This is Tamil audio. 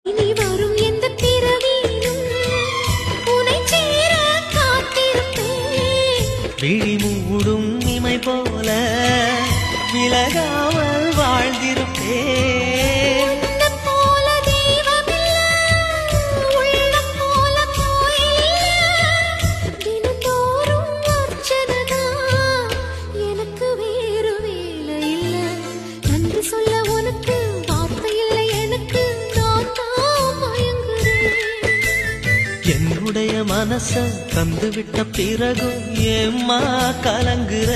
இனி வரும் எந்த பிறவியிலும் உனை சேர காத்திருப்பேன். விழி மூடும் இமை போல விலகாமல் வாழ்ந்திருப்பேன். உன்னைப் போல தெய்வமில்ல, உள்ளம் போல கோயில்ல. தினந்தோறும் அர்ச்சனைதான், எனக்கு வேறு வேலை இல்ல. நன்றி சொல்ல உனக்கு வார்த்தை இல்லை எனக்கு, நான் தான் மயங்குறேன். என்னுடைய மனச தந்துவிட்ட பிறகும் ஏம்மா கலங்குற?